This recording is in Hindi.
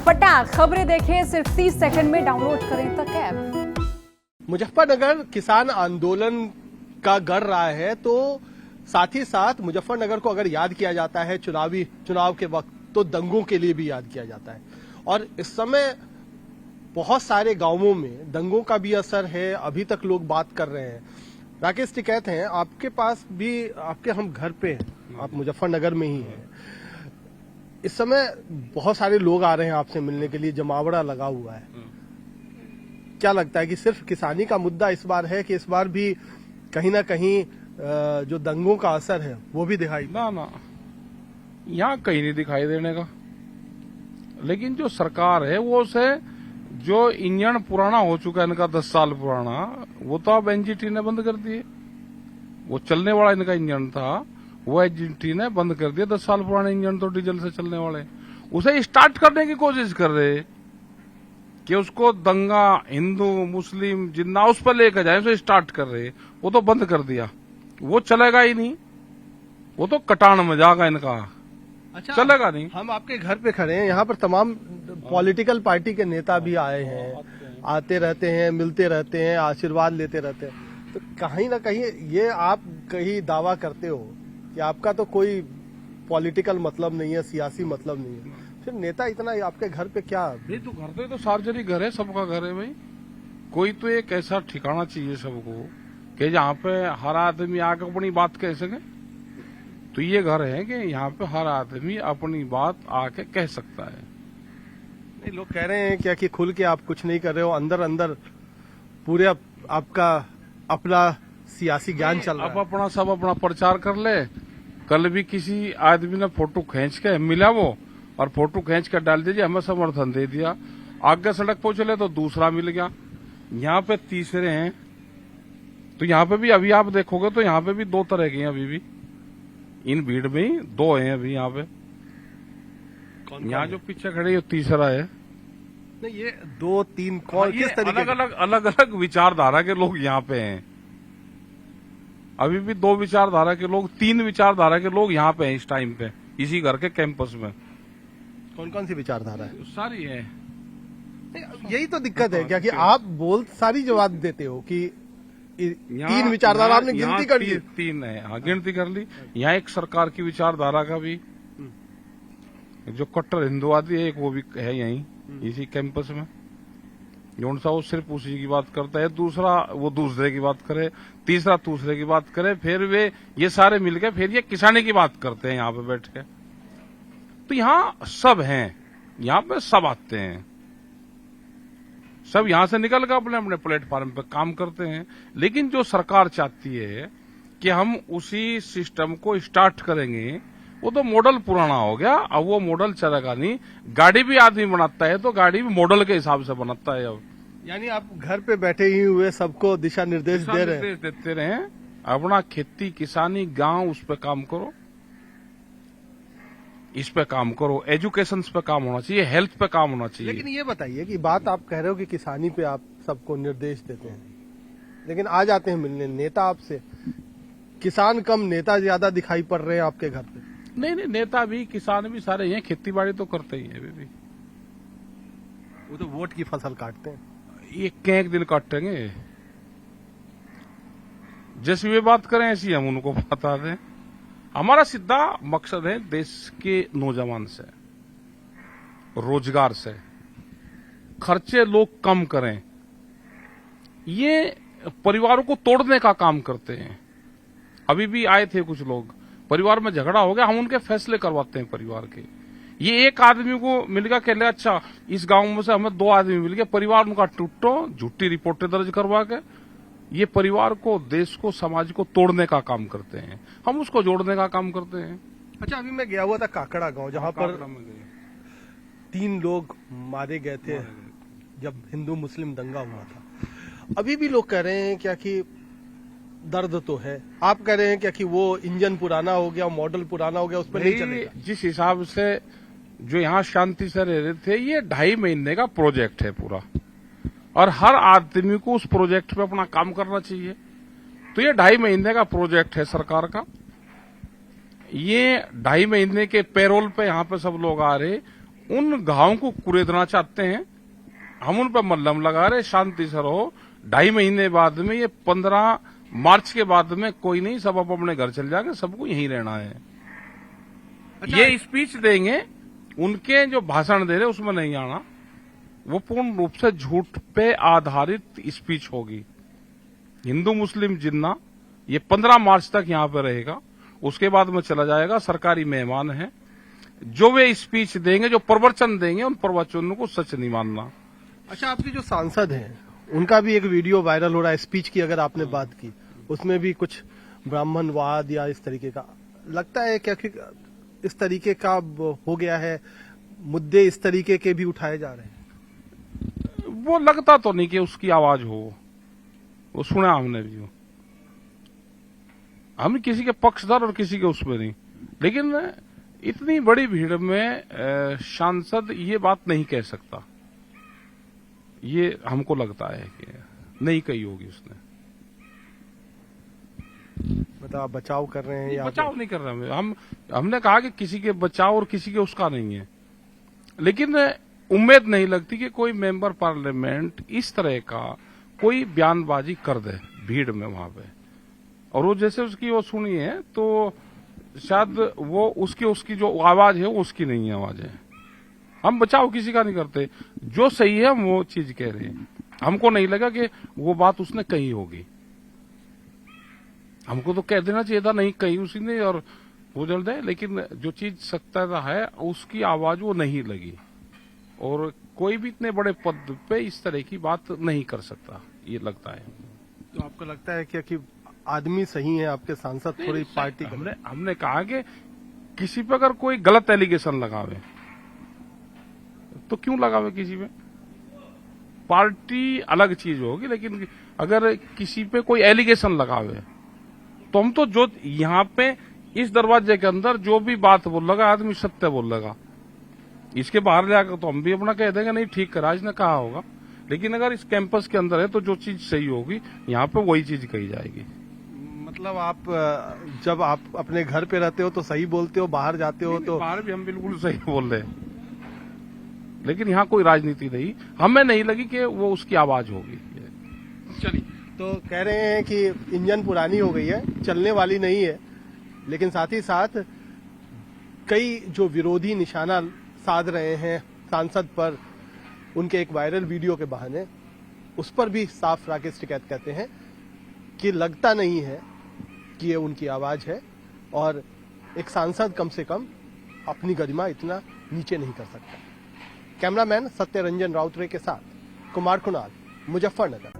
फटाफट खबरें देखें सिर्फ 30 सेकंड में डाउनलोड करें तक ऐप। मुजफ्फरनगर किसान आंदोलन का गढ़ रहा है, तो साथ ही साथ मुजफ्फरनगर को अगर याद किया जाता है चुनाव के वक्त, तो दंगों के लिए भी याद किया जाता है। और इस समय बहुत सारे गांवों में दंगों का भी असर है, अभी तक लोग बात कर रहे हैं। राकेश टिकैत हैं, आपके पास भी, आपके हम घर पे हैं, आप मुजफ्फरनगर में ही हैं। इस समय बहुत सारे लोग आ रहे हैं आपसे मिलने के लिए, जमावड़ा लगा हुआ है। क्या लगता है कि सिर्फ किसानी का मुद्दा इस बार है कि इस बार भी कहीं ना कहीं जो दंगों का असर है वो भी दिखाई? ना यहाँ कहीं नहीं दिखाई देने का। लेकिन जो सरकार है वो से जो इंजन पुराना हो चुका है इनका 10 साल पुराना, वो तो अब एनजीटी ने बंद कर दिए। वो चलने वाला इनका इंजन था, वो एनजीटी ने बंद कर दिया। 10 साल पुराने इंजन तो डीजल से चलने वाले, उसे स्टार्ट करने की कोशिश कर रहे कि उसको दंगा हिंदू मुस्लिम जिन्ना उस पर लेकर जाए, उसे स्टार्ट कर रहे। वो तो बंद कर दिया, वो चलेगा ही नहीं, वो तो कटान में जाएगा इनका। अच्छा, चलेगा नहीं। हम आपके घर पे खड़े हैं, यहाँ पर तमाम पॉलिटिकल पार्टी के नेता भी आए हैं, आते रहते हैं, मिलते रहते हैं, आशीर्वाद लेते रहते हैं। तो कहीं ना कहीं ये आप कहीं दावा करते हो कि आपका तो कोई पॉलिटिकल मतलब नहीं है, सियासी मतलब नहीं है, फिर नेता इतना आपके घर पे क्या? नहीं तो घर तो सार्वजनिक घर है, सबका घर है भाई। कोई तो एक ऐसा ठिकाना चाहिए सबको कि जहाँ पे हर आदमी आके अपनी बात कह सके। तो ये घर है कि यहाँ पे हर आदमी अपनी बात आके कह सकता है। नहीं, लोग कह रहे हैं क्या कि खुल के आप कुछ नहीं कर रहे हो, अंदर अंदर पूरे आपका अपना सियासी ज्ञान चल रहा है। अब अपना सब अपना प्रचार कर ले। कल भी किसी आदमी ने फोटो खींच के मिला वो, और फोटो खींच कर डाल दीजिए, हमें समर्थन दे दिया। आगे सड़क पर चले तो दूसरा मिल गया, यहाँ पे तीसरे हैं। तो यहाँ पे भी अभी आप देखोगे तो यहाँ पे भी 2 तरह के हैं। अभी भी इन भीड़ में ही 2 हैं अभी यहाँ पे। यहाँ जो पीछे खड़े हैं तीसरा है। नहीं, ये 2-3 कौन, किस तरीके? अलग अलग विचारधारा के लोग यहाँ पे हैं। अभी भी 2 विचारधारा के लोग, 3 विचारधारा के लोग यहाँ पे हैं इस टाइम पे, इसी घर के कैंपस में। कौन कौन सी विचारधारा है? सारी है। यही तो दिक्कत है क्या कि आप सारी जवाब देते हो कि 3 विचारधारा आपने गिनती कर ली? 3 है, हाँ गिनती कर ली। यहाँ एक सरकार की विचारधारा का भी जो कट्टर हिंदुवादी है, एक वो भी है यहीं इसी कैंपस में। जौन सा वो सिर्फ उसी की बात करता है, दूसरा वो दूसरे की बात करे, तीसरा दूसरे की बात करे, फिर वे ये सारे मिलकर फिर ये किसानी की बात करते हैं यहाँ पे बैठ के। तो यहाँ सब हैं, यहाँ पे सब आते हैं, सब यहाँ से निकल कर अपने अपने प्लेटफॉर्म पे काम करते हैं। लेकिन जो सरकार चाहती है कि हम उसी सिस्टम को स्टार्ट करेंगे, वो तो मॉडल पुराना हो गया, अब वो मॉडल चलेगा नहीं। गाड़ी भी आदमी बनाता है तो गाड़ी भी मॉडल के हिसाब से बनाता है अब। यानी आप घर पे बैठे ही हुए सबको दिशा निर्देश देते रहे। अपना खेती किसानी गांव, उस पर काम करो, इस पे काम करो, एजुकेशन पे काम होना चाहिए, हेल्थ पे काम होना चाहिए। लेकिन ये बताइए कि बात आप कह रहे हो कि किसानी पे आप सबको निर्देश देते हैं, लेकिन आ जाते हैं मिलने नेता आपसे, किसान कम नेता ज्यादा दिखाई पड़ रहे हैं आपके घर पे? नहीं, नेता भी किसान भी सारे हैं, खेती बाड़ी तो करते ही है भी। वो तो वोट की फसल काटते हैं। ये एक दिन काटेंगे, जैसी वे बात करें ऐसी हम उनको बता दें। हमारा सीधा मकसद है देश के नौजवान से, रोजगार से, खर्चे लोग कम करें। ये परिवारों को तोड़ने का काम करते हैं। अभी भी आए थे कुछ लोग, परिवार में झगड़ा हो गया, हम उनके फैसले करवाते हैं परिवार के। ये एक आदमी को मिल गया, कह ले अच्छा इस गांव में से हमें 2 आदमी मिल गए, परिवार उनका टूटो, झूठी रिपोर्टें दर्ज करवा के ये परिवार को, देश को, समाज को तोड़ने का काम करते हैं। हम उसको जोड़ने का काम करते हैं। अच्छा, अभी मैं गया हुआ था काकड़ा गांव, जहां पर 3 लोग मारे गए थे जब हिंदू मुस्लिम दंगा हुआ था। अभी भी लोग कह रहे हैं क्या कि दर्द तो है, आप कह रहे हैं क्या कि वो इंजन पुराना हो गया, मॉडल पुराना हो गया, उस पर नहीं चलेगा? जिस हिसाब से जो यहाँ शांति से रह रहे थे, ये 2.5 महीने का प्रोजेक्ट है पूरा, और हर आदमी को उस प्रोजेक्ट पे अपना काम करना चाहिए। तो ये 2.5 महीने का प्रोजेक्ट है सरकार का। ये 2.5 महीने के पेरोल पे यहाँ पे सब लोग आ रहे, उन घावों को कुरेदना चाहते हैं। हम उन पर मल्लम लगा रहे, शांति से रहो। 2.5 महीने बाद में, ये 15 मार्च के बाद में कोई नहीं, सब अपने घर चल जाएंगे, सबको यहीं रहना है। ये स्पीच देंगे, उनके जो भाषण दे रहे उसमें नहीं आना, वो पूर्ण रूप से झूठ पे आधारित स्पीच होगी। हिंदू मुस्लिम जिन्ना ये 15 मार्च तक यहां पे रहेगा, उसके बाद में चला जाएगा। सरकारी मेहमान है, जो वे स्पीच देंगे, जो प्रवचन देंगे, उन प्रवचनों को सच नहीं मानना। अच्छा, आपके जो सांसद हैं उनका भी एक वीडियो वायरल हो रहा है स्पीच की, अगर आपने बात की, उसमें भी कुछ ब्राह्मणवाद या इस तरीके का लगता है क्या कि इस तरीके का हो गया है, मुद्दे इस तरीके के भी उठाए जा रहे हैं? वो लगता तो नहीं कि उसकी आवाज हो, वो सुना हमने भी। हम किसी के पक्षधर और किसी के उसमें नहीं, लेकिन इतनी बड़ी भीड़ में सांसद ये बात नहीं कह सकता। ये हमको लगता है कि नहीं कही होगी उसने। मतलब आप बचाव कर रहे हैं? या बचाव नहीं कर रहे हम। हमने कहा कि किसी के बचाव और किसी के उसका नहीं है, लेकिन उम्मीद नहीं लगती कि कोई मेंबर पार्लियामेंट इस तरह का कोई बयानबाजी कर दे भीड़ में वहां पे। और वो जैसे उसकी वो सुनी है तो शायद वो उसकी जो आवाज है वो उसकी नहीं आवाज है। हम बचाव किसी का नहीं करते, जो सही है हम वो चीज कह रहे हैं। हमको नहीं लगा कि वो बात उसने कही होगी, हमको तो कह देना चाहिए था नहीं कही उसने और वो जल दे, लेकिन जो चीज सत्य है उसकी आवाज वो नहीं लगी। और कोई भी इतने बड़े पद पे इस तरह की बात नहीं कर सकता, ये लगता है। तो आपको लगता है क्या कि आदमी सही है आपके सांसद, थोड़ी पार्टी? हमने कहा कि किसी पे अगर कोई गलत एलिगेशन लगावे तो क्यों लगावे किसी पे, पार्टी अलग चीज होगी, लेकिन अगर किसी पे कोई एलिगेशन लगावे तो हम तो जो यहाँ पे इस दरवाजे के अंदर जो भी बात बोल लगा आदमी सत्य बोल लगा, इसके बाहर जाकर तो हम भी अपना कह देंगे नहीं ठीक करा इसने कहा होगा। लेकिन अगर इस कैंपस के अंदर है तो जो चीज सही होगी यहाँ पे वही चीज कही जाएगी। मतलब आप जब आप अपने घर पे रहते हो तो सही बोलते हो, बाहर जाते हो तो? बाहर भी हम बिल्कुल सही बोल रहे हैं, लेकिन यहाँ कोई राजनीति नहीं, हमें नहीं लगी कि वो उसकी आवाज होगी। चलिए, तो कह रहे हैं कि इंजन पुरानी हो गई है, चलने वाली नहीं है, लेकिन साथ ही साथ कई जो विरोधी निशाना साध रहे हैं सांसद पर, उनके एक वायरल वीडियो के बहाने, उस पर भी साफ राकेश टिकैत कहते हैं कि लगता नहीं है कि ये उनकी आवाज है और एक सांसद कम से कम अपनी गरिमा इतना नीचे नहीं कर सकता। कैमरामैन सत्यरंजन राउतरे के साथ कुमार कुणाल, मुजफ्फरनगर।